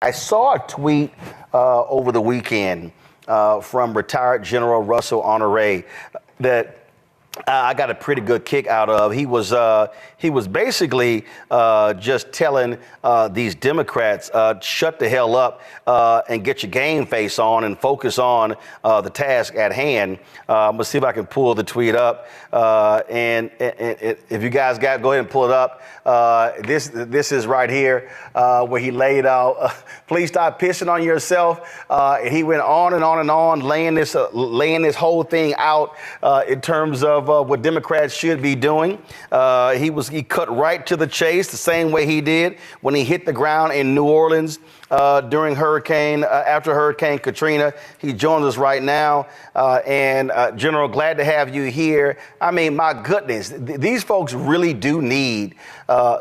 I saw a tweet over the weekend from retired General Russel Honoré that I got a pretty good kick out of. He was basically just telling these Democrats, shut the hell up and get your game face on and focus on the task at hand. I'm gonna see if I can pull the tweet up. And if you guys go ahead and pull it up. This is right here where he laid out, please stop pissing on yourself. And he went on and on and on, laying this whole thing out in terms of what Democrats should be doing. He cut right to the chase the same way he did when he hit the ground in New Orleans during after Hurricane Katrina. He joins us right now. And General, glad to have you here. I mean, my goodness, these folks really do need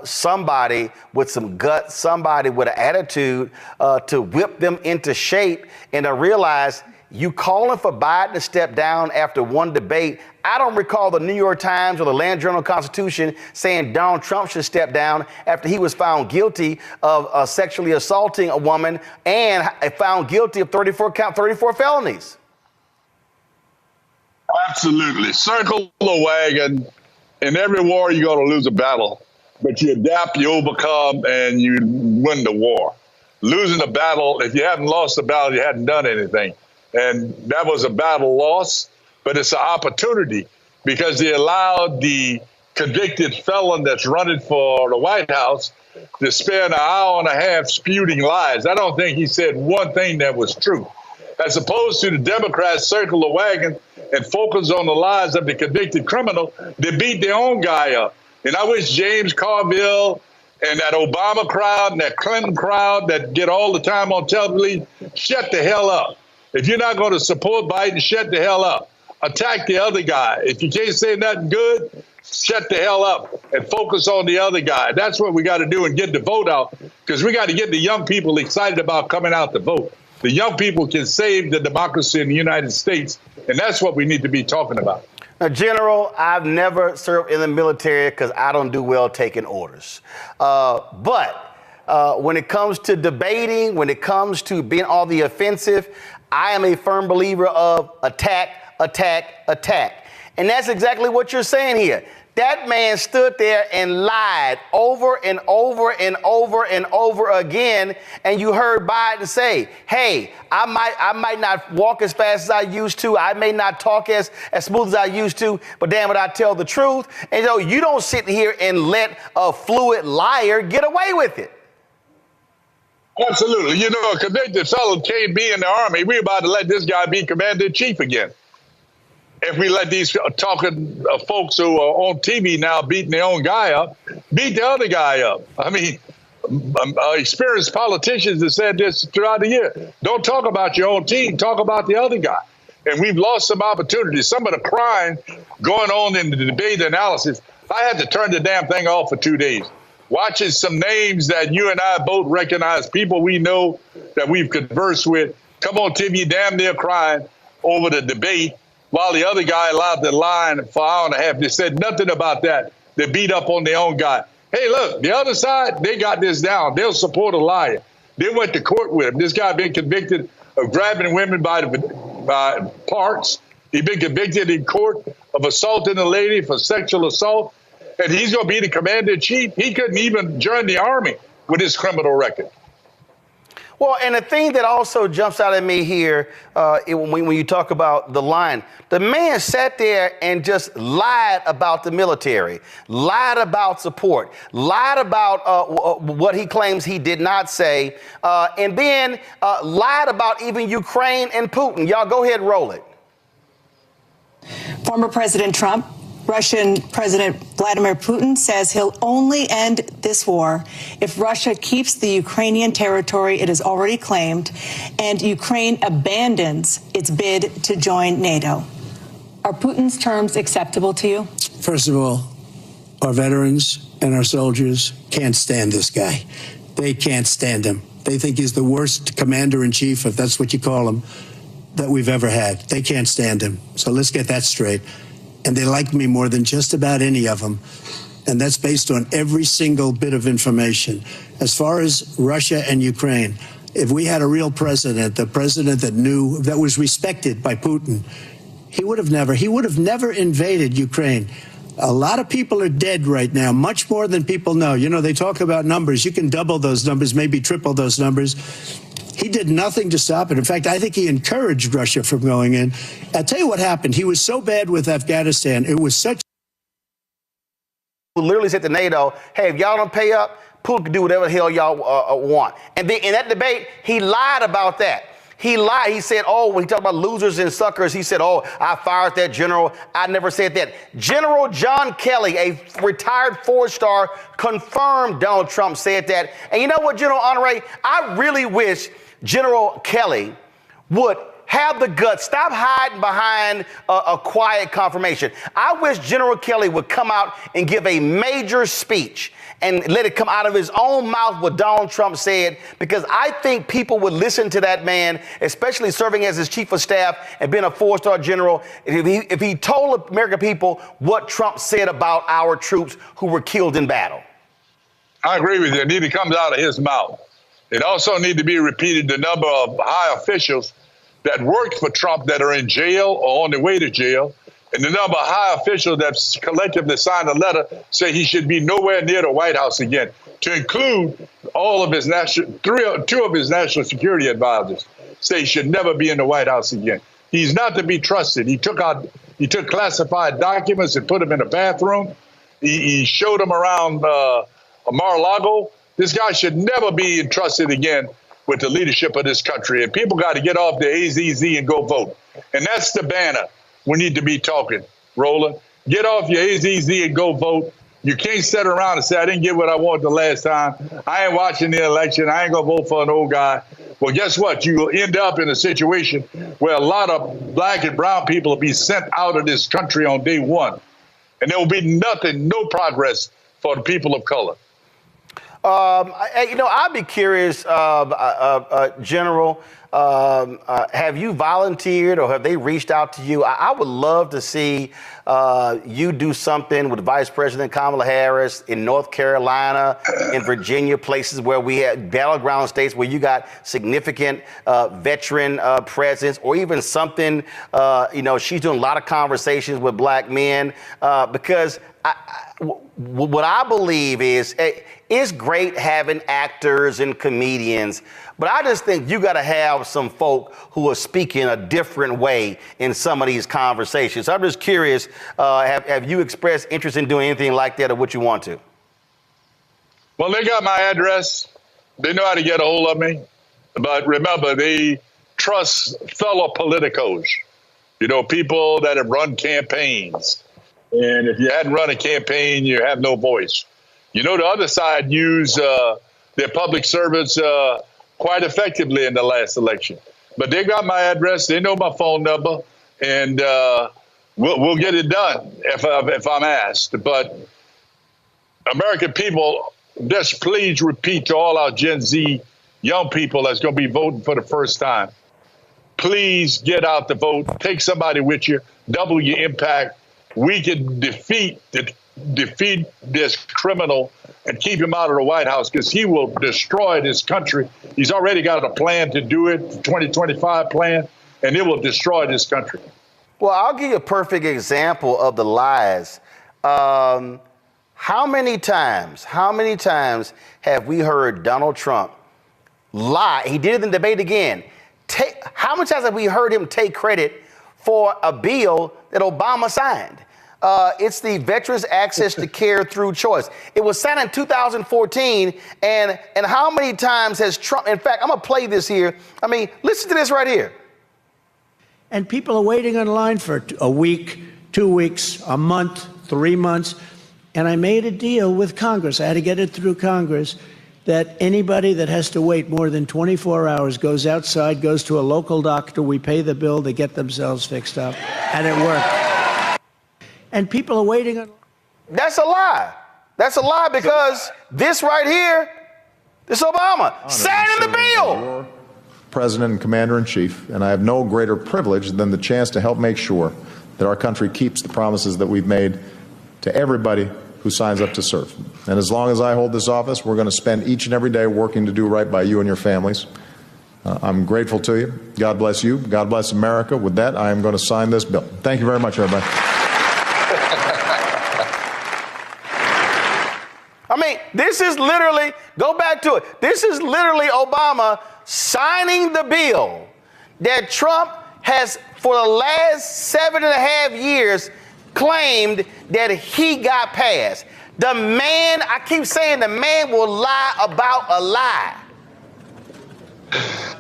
somebody with some guts, somebody with an attitude to whip them into shape and to realize you calling for Biden to step down after one debate. I don't recall the New York Times or the Land Journal-Constitution saying Donald Trump should step down after he was found guilty of sexually assaulting a woman and found guilty of 34 felonies. Absolutely. Circle the wagon. In every war, you're going to lose a battle. But you adapt, you overcome, and you win the war. Losing the battle, if you haven't lost the battle, you hadn't done anything. And that was a battle loss, but it's an opportunity because they allowed the convicted felon that's running for the White House to spend an hour and a half spewing lies. I don't think he said one thing that was true. As opposed to the Democrats circle the wagon and focus on the lies of the convicted criminal, they beat their own guy up. And I wish James Carville and that Obama crowd and that Clinton crowd that get all the time on television, shut the hell up. If you're not going to support Biden, shut the hell up. Attack the other guy. If you can't say nothing good, shut the hell up and focus on the other guy. That's what we got to do and get the vote out, because we got to get the young people excited about coming out to vote. The young people can save the democracy in the United States, and that's what we need to be talking about. Now, General, I've never served in the military because I don't do well taking orders. But when it comes to debating, when it comes to being on the offensive, I am a firm believer of attack, attack, attack. And that's exactly what you're saying here. That man stood there and lied over and over and over and over again. And you heard Biden say, hey, I might not walk as fast as I used to. I may not talk as smooth as I used to, but damn it, I tell the truth. And you don't sit here and let a fluid liar get away with it. Absolutely. You know, a convicted felon can't be in the Army. We're about to let this guy be commander-in-chief again. If we let these talking folks who are on TV now beating their own guy up, beat the other guy up. I mean, experienced politicians have said this throughout the year. Don't talk about your own team. Talk about the other guy. And we've lost some opportunities. Some of the crime going on in the debate analysis, I had to turn the damn thing off for 2 days. Watching some names that you and I both recognize, people we know that we've conversed with, come on TV damn near crying over the debate, while the other guy allowed the line for an hour and a half. They said nothing about that. They beat up on their own guy. Hey, look, the other side, they got this down. They'll support a liar. They went to court with him. This guy been convicted of grabbing women by the parts. He's been convicted in court of assaulting a lady for sexual assault. And he's going to be the commander-in-chief. He couldn't even join the Army with his criminal record. Well, and the thing that also jumps out at me here, when you talk about the line, the man sat there and just lied about the military, lied about support, lied about what he claims he did not say, and then lied about even Ukraine and Putin. Y'all go ahead and roll it. Former President Trump, Russian President Vladimir Putin says he'll only end this war if Russia keeps the Ukrainian territory it has already claimed and Ukraine abandons its bid to join NATO. Are Putin's terms acceptable to you? First of all, our veterans and our soldiers can't stand this guy. They can't stand him. They think he's the worst commander-in-chief, if that's what you call him, that we've ever had. They can't stand him. So let's get that straight. And they like me more than just about any of them. And that's based on every single bit of information. As far as Russia and Ukraine, if we had a real president, the president that knew, that was respected by Putin, he would have never invaded Ukraine. A lot of people are dead right now, much more than people know. You know, they talk about numbers. You can double those numbers, maybe triple those numbers. He did nothing to stop it. In fact, I think he encouraged Russia from going in. I'll tell you what happened. He was so bad with Afghanistan. It was such. Who literally said to NATO, hey, if y'all don't pay up, Putin can do whatever the hell y'all want. And then in that debate, he lied about that. He lied. He said, oh, when he talked about losers and suckers, he said, oh, I fired that general. I never said that. General John Kelly, a retired four-star, confirmed Donald Trump said that. And you know what, General Honoré? I really wish General Kelly would have the guts, stop hiding behind a quiet confirmation. I wish General Kelly would come out and give a major speech and let it come out of his own mouth what Donald Trump said, because I think people would listen to that man, especially serving as his chief of staff and being a four-star general, if he told American people what Trump said about our troops who were killed in battle. I agree with you. It needs to come out of his mouth. It also needs to be repeated the number of high officials that worked for Trump that are in jail or on their way to jail, and the number of high officials that collectively signed a letter say he should be nowhere near the White House again, to include all of his two of his national security advisors say he should never be in the White House again. He's not to be trusted. He took classified documents and put them in a bathroom. He showed them around Mar-a-Lago. This guy should never be entrusted again with the leadership of this country. And people got to get off the AZZ and go vote. And that's the banner we need to be talking, Roland. Get off your AZZ and go vote. You can't sit around and say, I didn't get what I wanted the last time. I ain't watching the election. I ain't going to vote for an old guy. Well, guess what? You will end up in a situation where a lot of black and brown people will be sent out of this country on day one. And there will be nothing, no progress for the people of color. I'd be curious, General, have you volunteered or have they reached out to you? I would love to see you do something with Vice President Kamala Harris in North Carolina, in Virginia, places where we had battleground states where you got significant veteran presence, or even something, she's doing a lot of conversations with black men because what I believe is it's great having actors and comedians, but I just think you got to have some folk who are speaking a different way in some of these conversations. So I'm just curious, have you expressed interest in doing anything like that or what you want to? Well, they got my address. They know how to get a hold of me. But remember, they trust fellow politicos, people that have run campaigns. And if you hadn't run a campaign, you have no voice. The other side used their public servants quite effectively in the last election. But they got my address. They know my phone number. And we'll get it done if I'm asked. But American people, just please repeat to all our Gen Z young people that's going to be voting for the first time. Please get out the vote. Take somebody with you. Double your impact. We can defeat this criminal and keep him out of the White House, because he will destroy this country. He's already got a plan to do it, 2025 plan, and it will destroy this country. Well, I'll give you a perfect example of the lies. How many times have we heard Donald Trump lie? He did it in the debate again. How many times have we heard him take credit for a bill that Obama signed? It's the Veterans Access to Care Through Choice. It was signed in 2014, and how many times has Trump, in fact, I'm going to play this here. I mean, listen to this right here. And people are waiting on line for a week, 2 weeks, a month, 3 months. And I made a deal with Congress. I had to get it through Congress that anybody that has to wait more than 24 hours goes outside, goes to a local doctor, we pay the bill, they get themselves fixed up, and it worked. And people are waiting on. That's a lie. That's a lie, because this right here, this Obama signing the bill. President and Commander-in-Chief, and I have no greater privilege than the chance to help make sure that our country keeps the promises that we've made to everybody who signs up to serve. And as long as I hold this office, we're going to spend each and every day working to do right by you and your families. I'm grateful to you. God bless you. God bless America. With that, I am going to sign this bill. Thank you very much, everybody. I mean, this is literally, go back to it. This is literally Obama signing the bill that Trump has, for the last 7.5 years, claimed that he got passed. The man, I keep saying the man will lie about a lie.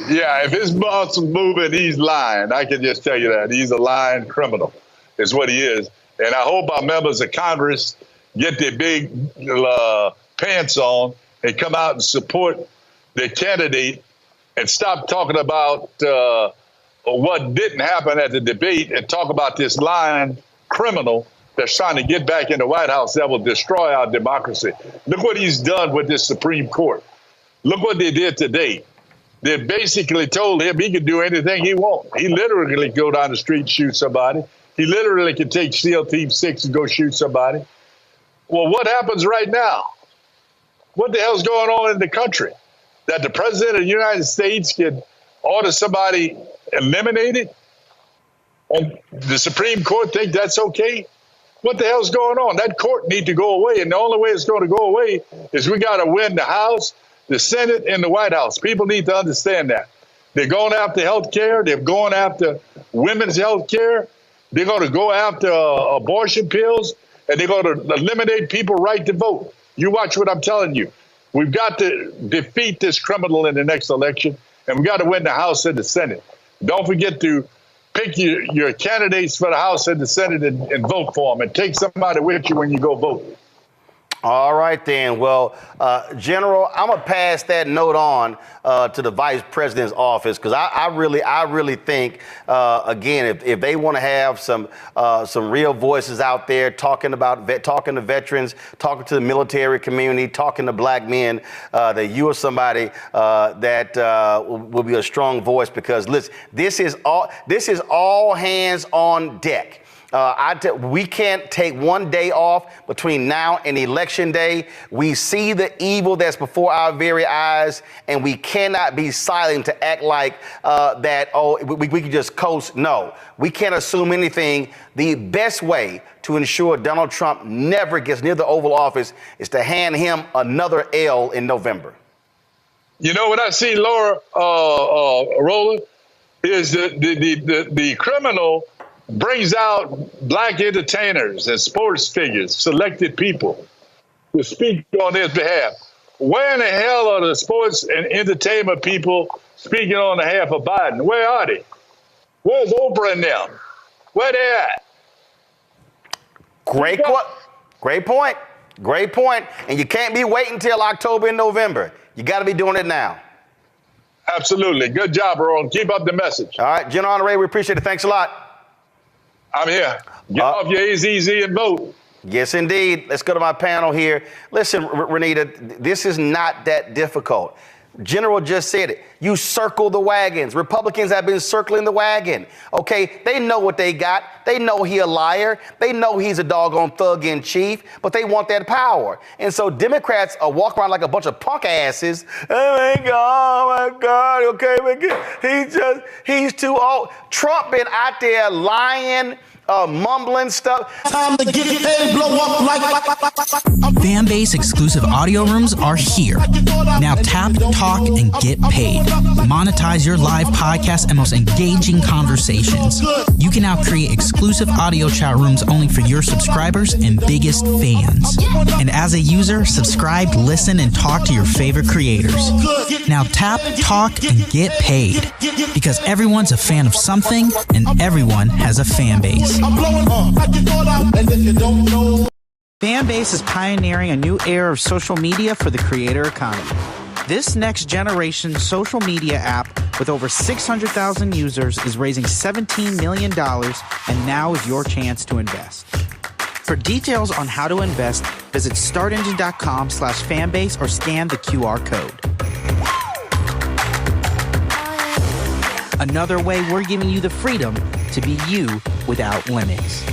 Yeah, if his boss is moving, he's lying. I can just tell you that. He's a lying criminal, is what he is. And I hope our members of Congress get their big pants on and come out and support their candidate and stop talking about what didn't happen at the debate and talk about this lying criminal that's trying to get back in the White House that will destroy our democracy. Look what he's done with this Supreme Court. Look what they did today. They basically told him he could do anything he wants. He literally could go down the street and shoot somebody. He literally could take SEAL Team 6 and go shoot somebody. Well, what happens right now? What the hell's going on in the country? That the president of the United States can order somebody eliminated? And the Supreme Court think that's okay? What the hell's going on? That court need to go away. And the only way it's going to go away is we got to win the House, the Senate, and the White House. People need to understand that. They're going after health care. They're going after women's health care. They're going to go after abortion pills. And they're going to eliminate people's right to vote. You watch what I'm telling you. We've got to defeat this criminal in the next election, and we got to win the House and the Senate. Don't forget to pick your candidates for the House and the Senate and vote for them, and take somebody with you when you go vote. All right, then. Well, General, I'm going to pass that note on to the vice president's office, because I really think, again, if they want to have some real voices out there talking to veterans, talking to the military community, talking to black men, that you are somebody that will be a strong voice, because listen, this is all hands on deck. We can't take one day off between now and election day. We see the evil that's before our very eyes, and we cannot be silent to act like we can just coast. No, we can't assume anything. The best way to ensure Donald Trump never gets near the Oval Office is to hand him another L in November. You know what I see, Laura, Roland, is the criminal brings out black entertainers and sports figures, selected people, to speak on his behalf. Where in the hell are the sports and entertainment people speaking on behalf of Biden? Where are they? Where's Oprah and them? Where they at? Great point. Great point. And you can't be waiting till October and November. You got to be doing it now. Absolutely. Good job, Roland. Keep up the message. All right, General Honoré, we appreciate it. Thanks a lot. I'm here. Get off your AZZ and vote. Yes, indeed. Let's go to my panel here. Listen, Renita, this is not that difficult. General just said it. You circle the wagons. Republicans have been circling the wagon. Okay, they know what they got. They know he a liar. They know he's a doggone thug in chief, but they want that power. And so Democrats are walking around like a bunch of punk asses. Oh my God, okay, he's too old. Trump been out there lying, mumbling stuff. Time to get paid, blow up like. Fanbase exclusive audio rooms are here. Now tap, talk, and get paid. Monetize your live podcast and most engaging conversations. You can now create exclusive audio chat rooms only for your subscribers and biggest fans. And as a user, subscribe, listen, and talk to your favorite creators. Now tap, talk, and get paid. Because everyone's a fan of something, and everyone has a fan base. Fanbase is pioneering a new era of social media for the creator economy. This next generation social media app with over 600,000 users is raising $17 million, and now is your chance to invest. For details on how to invest, visit startengine.com/fanbase or scan the QR code. Another way we're giving you the freedom to be you without limits.